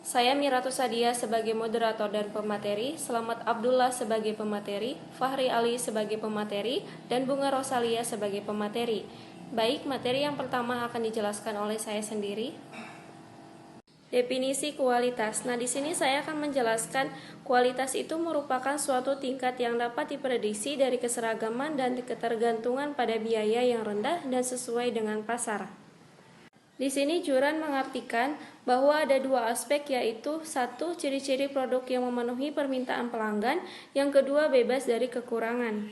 Saya Miratu Sadia sebagai moderator dan pemateri, Selamat Abdullah sebagai pemateri, Fahri Ali sebagai pemateri, dan Bunga Rosalia sebagai pemateri. Baik, materi yang pertama akan dijelaskan oleh saya sendiri. Definisi kualitas. Nah, di sini saya akan menjelaskan kualitas itu merupakan suatu tingkat yang dapat diprediksi dari keseragaman dan ketergantungan pada biaya yang rendah dan sesuai dengan pasar. Di sini Juran mengartikan bahwa ada dua aspek, yaitu satu, ciri-ciri produk yang memenuhi permintaan pelanggan, yang kedua, bebas dari kekurangan.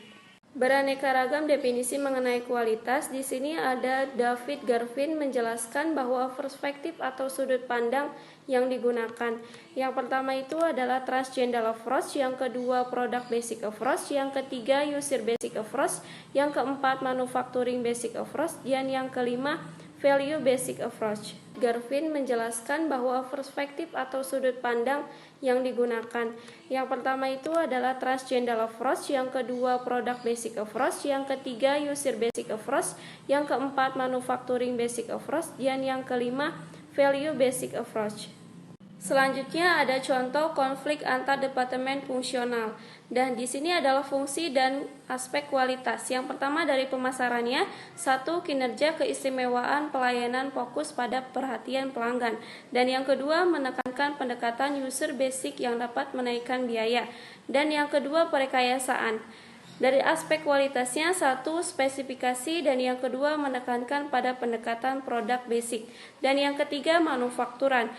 Beraneka ragam definisi mengenai kualitas. Di sini ada David Garvin menjelaskan bahwa perspektif atau sudut pandang yang digunakan. Yang pertama itu adalah transcendental approach, yang kedua product basic approach, yang ketiga user basic approach, yang keempat manufacturing basic approach, dan yang kelima value basic approach. Garvin menjelaskan bahwa perspektif atau sudut pandang yang digunakan. Yang pertama itu adalah transcendental approach, yang kedua product basic approach, yang ketiga user basic approach, yang keempat manufacturing basic approach, dan yang kelima value basic approach. Selanjutnya ada contoh konflik antar departemen fungsional. Dan di sini adalah fungsi dan aspek kualitas. Yang pertama dari pemasarannya, satu, kinerja keistimewaan pelayanan fokus pada perhatian pelanggan. Dan yang kedua, menekankan pendekatan user basic yang dapat menaikkan biaya. Dan yang kedua, perekayasaan. Dari aspek kualitasnya, satu, spesifikasi, dan yang kedua, menekankan pada pendekatan produk basic. Dan yang ketiga, manufakturan.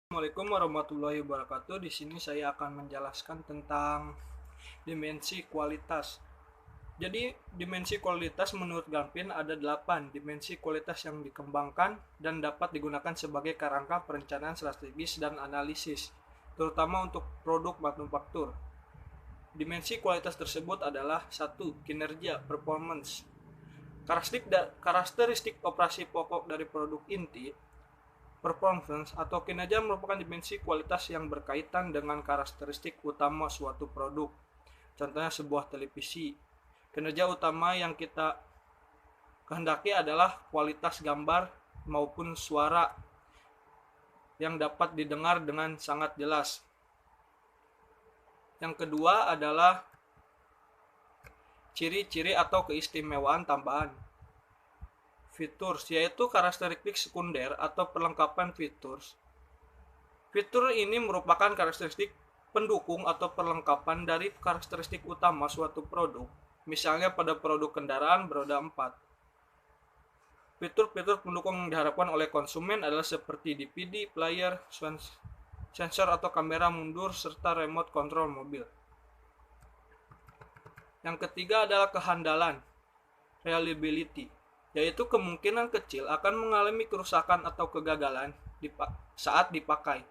Assalamualaikum warahmatullahi wabarakatuh. Di sini saya akan menjelaskan tentang dimensi kualitas. Jadi, dimensi kualitas menurut Garvin ada 8 dimensi kualitas yang dikembangkan dan dapat digunakan sebagai kerangka perencanaan strategis dan analisis, terutama untuk produk manufaktur. Dimensi kualitas tersebut adalah 1. Kinerja, performance. Karakteristik operasi pokok dari produk inti. Performance atau kinerja merupakan dimensi kualitas yang berkaitan dengan karakteristik utama suatu produk. Contohnya sebuah televisi. Kinerja utama yang kita kehendaki adalah kualitas gambar maupun suara yang dapat didengar dengan sangat jelas. Yang kedua adalah ciri-ciri atau keistimewaan tambahan. Features, yaitu karakteristik sekunder atau perlengkapan features. Fitur ini merupakan karakteristik pendukung atau perlengkapan dari karakteristik utama suatu produk, misalnya pada produk kendaraan beroda 4. Fitur-fitur pendukung yang diharapkan oleh konsumen adalah seperti DVD, player, sensor atau kamera mundur, serta remote control mobil. Yang ketiga adalah kehandalan, reliability, yaitu kemungkinan kecil akan mengalami kerusakan atau kegagalan saat dipakai.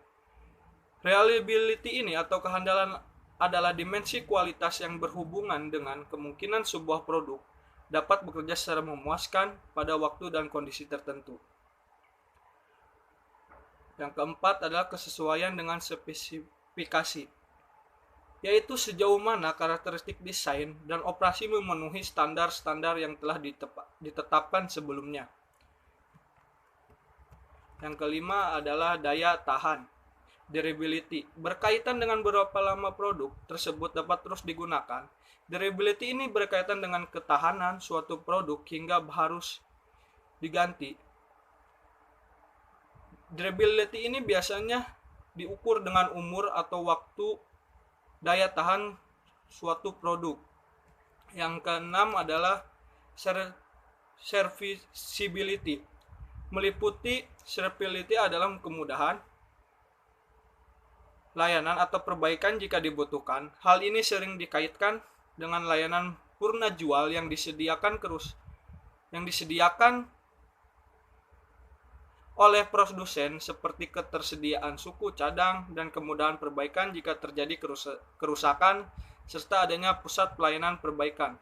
Reliability ini atau kehandalan adalah dimensi kualitas yang berhubungan dengan kemungkinan sebuah produk dapat bekerja secara memuaskan pada waktu dan kondisi tertentu. Yang keempat adalah kesesuaian dengan spesifikasi, yaitu sejauh mana karakteristik desain dan operasi memenuhi standar-standar yang telah ditetapkan sebelumnya. Yang kelima adalah daya tahan, durability. Berkaitan dengan berapa lama produk tersebut dapat terus digunakan. Durability ini berkaitan dengan ketahanan suatu produk hingga harus diganti. Durability ini biasanya diukur dengan umur atau waktu daya tahan suatu produk. Yang keenam adalah serviceability. Meliputi serviceability adalah kemudahan, layanan atau perbaikan jika dibutuhkan. Hal ini sering dikaitkan dengan layanan purna jual yang disediakan oleh produsen, seperti ketersediaan suku cadang dan kemudahan perbaikan jika terjadi kerusakan, serta adanya pusat pelayanan perbaikan.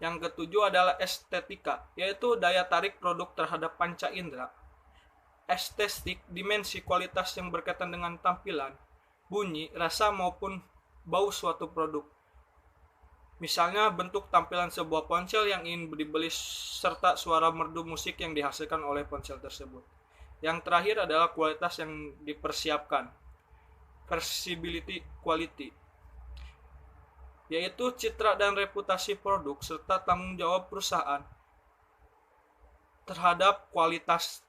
Yang ketujuh adalah estetika, yaitu daya tarik produk terhadap panca indera. Estetik, dimensi kualitas yang berkaitan dengan tampilan, bunyi, rasa maupun bau suatu produk. Misalnya bentuk tampilan sebuah ponsel yang ingin dibeli serta suara merdu musik yang dihasilkan oleh ponsel tersebut. Yang terakhir adalah kualitas yang dipersiapkan, perceivability quality, yaitu citra dan reputasi produk serta tanggung jawab perusahaan terhadap kualitas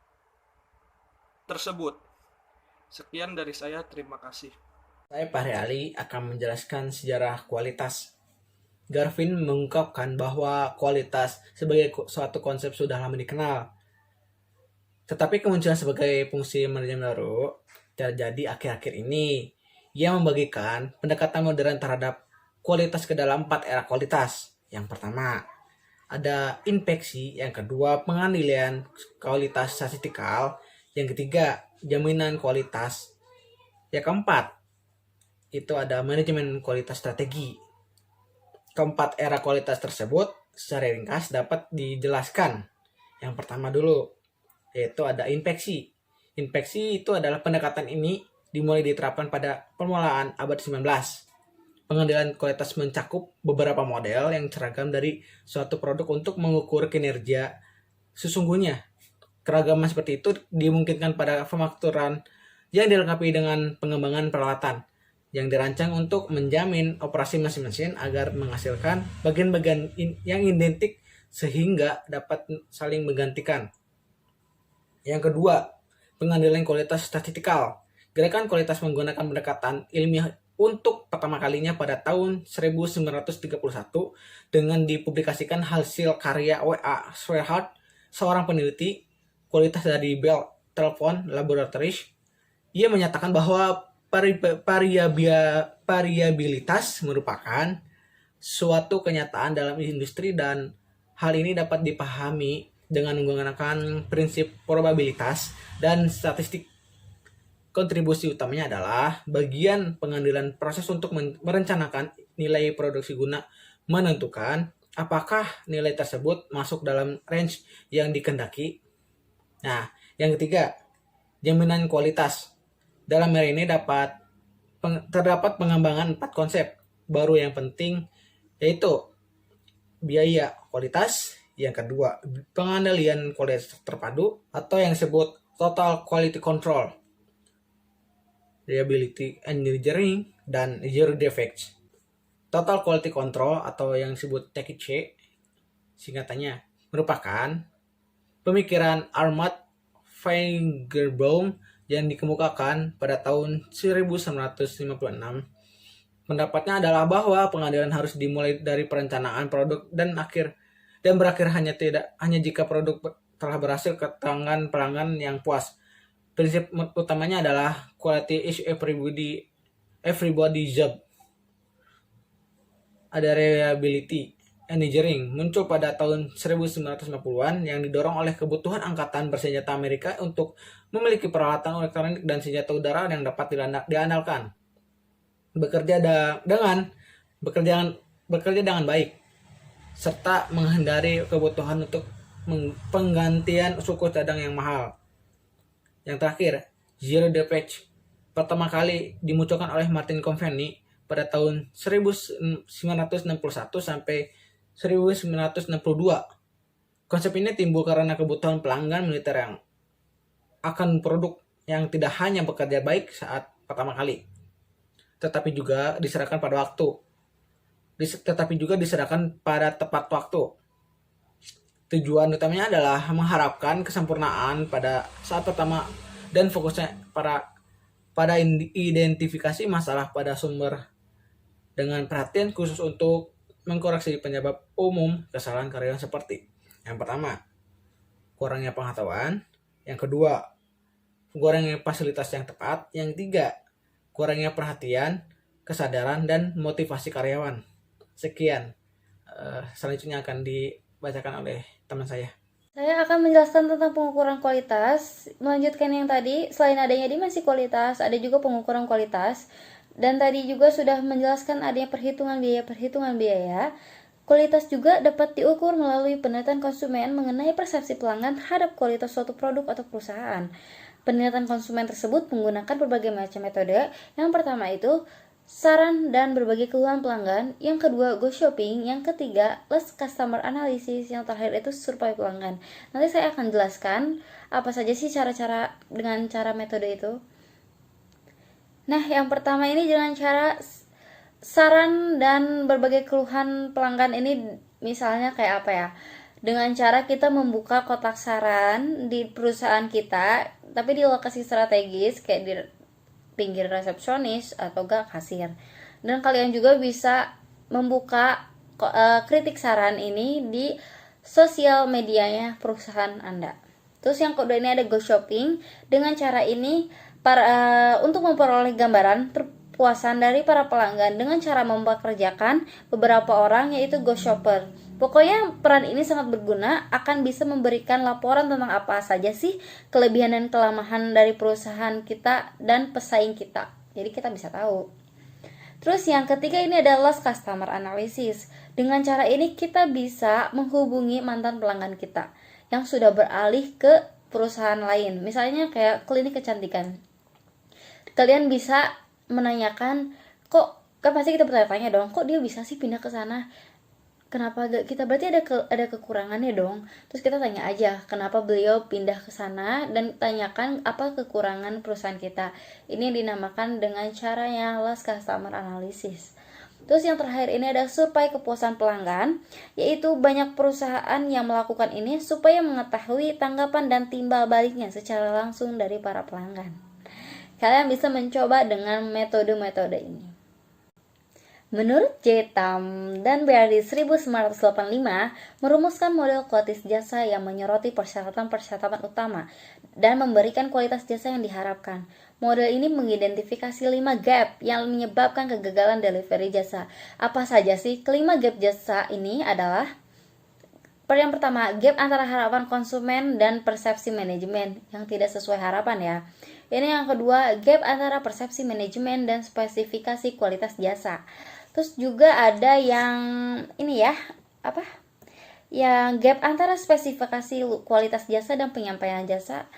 tersebut. Sekian dari saya, terima kasih. Saya Fahri Ali akan menjelaskan sejarah kualitas. Garvin mengungkapkan bahwa kualitas sebagai suatu konsep sudah lama dikenal. Tetapi kemunculan sebagai fungsi manajemen baru terjadi akhir-akhir ini. Ia membagikan pendekatan modern terhadap kualitas ke dalam 4 era kualitas. Yang pertama, ada inspeksi. Yang kedua, pengendalian kualitas statistikal. Yang ketiga, jaminan kualitas. Yang keempat, itu ada manajemen kualitas strategi. Keempat era kualitas tersebut secara ringkas dapat dijelaskan. Yang pertama dulu, yaitu ada inspeksi. Inspeksi itu adalah pendekatan ini dimulai diterapkan pada permulaan abad 19. Pengendalian kualitas mencakup beberapa model yang seragam dari suatu produk untuk mengukur kinerja sesungguhnya. Keragaman seperti itu dimungkinkan pada pemakturan yang dilengkapi dengan pengembangan peralatan yang dirancang untuk menjamin operasi mesin-mesin agar menghasilkan bagian-bagian yang identik sehingga dapat saling menggantikan. Yang kedua, pengendalian kualitas statistikal. Gerakan kualitas menggunakan pendekatan ilmiah untuk pertama kalinya pada tahun 1931 dengan dipublikasikan hasil karya W.A. Schwarzschild, seorang peneliti kualitas dari Bell Telephone Laboratories. Ia menyatakan bahwa variabilitas merupakan suatu kenyataan dalam industri dan hal ini dapat dipahami dengan menggunakan prinsip probabilitas dan statistik. Kontribusi utamanya adalah bagian pengambilan proses untuk merencanakan nilai produksi guna menentukan apakah nilai tersebut masuk dalam range yang dikehendaki. Nah, yang ketiga, jaminan kualitas. Dalam hal ini terdapat pengembangan 4 konsep baru yang penting, yaitu biaya kualitas, yang kedua pengendalian kualitas terpadu atau yang disebut total quality control, reliability engineering, dan zero defects. Total quality control atau yang disebut TQC singkatannya merupakan pemikiran Armand Feigenbaum yang dikemukakan pada tahun 1956. Pendapatnya adalah bahwa pengadilan harus dimulai dari perencanaan produk dan berakhir hanya jika produk telah berhasil ke tangan pelanggan yang puas. Prinsip utamanya adalah quality is everybody job. Ada reliability engineering muncul pada tahun 1950-an yang didorong oleh kebutuhan angkatan bersenjata Amerika untuk memiliki peralatan elektronik dan senjata udara yang dapat diandalkan. Bekerja dengan baik serta menghindari kebutuhan untuk penggantian suku cadang yang mahal. Yang terakhir, zero defect pertama kali dimunculkan oleh Martin Company pada tahun 1961 sampai 1962. Konsep ini timbul karena kebutuhan pelanggan militer yang akan produk yang tidak hanya bekerja baik saat pertama kali, tetapi juga diserahkan pada tepat waktu. Tujuan utamanya adalah mengharapkan kesempurnaan pada saat pertama dan fokusnya pada identifikasi masalah pada sumber dengan perhatian khusus untuk mengkoreksi penyebab umum kesalahan karyawan seperti yang pertama, kurangnya pengetahuan. Yang kedua, kurangnya fasilitas yang tepat. Yang tiga, kurangnya perhatian, kesadaran, dan motivasi karyawan. Sekian. Selanjutnya akan dibacakan oleh teman saya. Saya akan menjelaskan tentang pengukuran kualitas. Melanjutkan yang tadi, selain adanya dimensi kualitas, ada juga pengukuran kualitas. Dan tadi juga sudah menjelaskan adanya perhitungan biaya. Kualitas juga dapat diukur melalui penilaian konsumen mengenai persepsi pelanggan terhadap kualitas suatu produk atau perusahaan. Penilaian konsumen tersebut menggunakan berbagai macam metode. Yang pertama itu saran dan berbagai keluhan pelanggan, yang kedua go shopping, yang ketiga less customer analysis, yang terakhir itu survei pelanggan. Nanti saya akan jelaskan apa saja sih cara-cara dengan cara metode itu. Nah, yang pertama ini dengan cara saran dan berbagai keluhan pelanggan ini misalnya kayak apa ya? Dengan cara kita membuka kotak saran di perusahaan kita, tapi di lokasi strategis kayak di pinggir resepsionis atau gak kasir. Dan kalian juga bisa membuka kritik saran ini di sosial medianya perusahaan Anda. Terus yang kedua ini ada go shopping. Dengan cara ini untuk memperoleh gambaran puasan dari para pelanggan dengan cara mempekerjakan beberapa orang yaitu ghost shopper. Pokoknya peran ini sangat berguna, akan bisa memberikan laporan tentang apa saja sih kelebihan dan kelemahan dari perusahaan kita dan pesaing kita. Jadi kita bisa tahu. Terus yang ketiga ini adalah customer analysis. Dengan cara ini kita bisa menghubungi mantan pelanggan kita yang sudah beralih ke perusahaan lain. Misalnya kayak klinik kecantikan. Kalian bisa menanyakan, kok kan pasti kita bertanya-tanya dong, kok dia bisa sih pindah ke sana, kenapa gak kita, berarti ada kekurangannya dong. Terus kita tanya aja kenapa beliau pindah ke sana dan tanyakan apa kekurangan perusahaan kita. Ini dinamakan dengan caranya less customer analysis. Terus yang terakhir ini ada survei kepuasan pelanggan, yaitu banyak perusahaan yang melakukan ini supaya mengetahui tanggapan dan timbal baliknya secara langsung dari para pelanggan. Kalian bisa mencoba dengan metode-metode ini. Menurut J. Tam dan Beardy 1985 merumuskan model kualitas jasa yang menyoroti persyaratan-persyaratan utama dan memberikan kualitas jasa yang diharapkan. Model ini mengidentifikasi 5 gap yang menyebabkan kegagalan delivery jasa. Apa saja sih kelima gap jasa ini adalah: yang pertama, gap antara harapan konsumen dan persepsi manajemen yang tidak sesuai harapan ya. Ini yang kedua, gap antara persepsi manajemen dan spesifikasi kualitas jasa. Terus juga ada yang ini ya, yang gap antara spesifikasi kualitas jasa dan penyampaian jasa.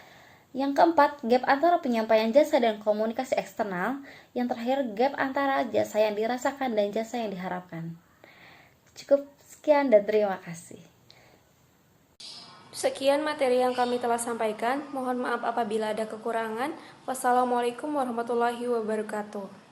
Yang keempat, gap antara penyampaian jasa dan komunikasi eksternal. Yang terakhir, gap antara jasa yang dirasakan dan jasa yang diharapkan. Cukup sekian dan terima kasih. Sekian materi yang kami telah sampaikan. Mohon maaf apabila ada kekurangan. Wassalamualaikum warahmatullahi wabarakatuh.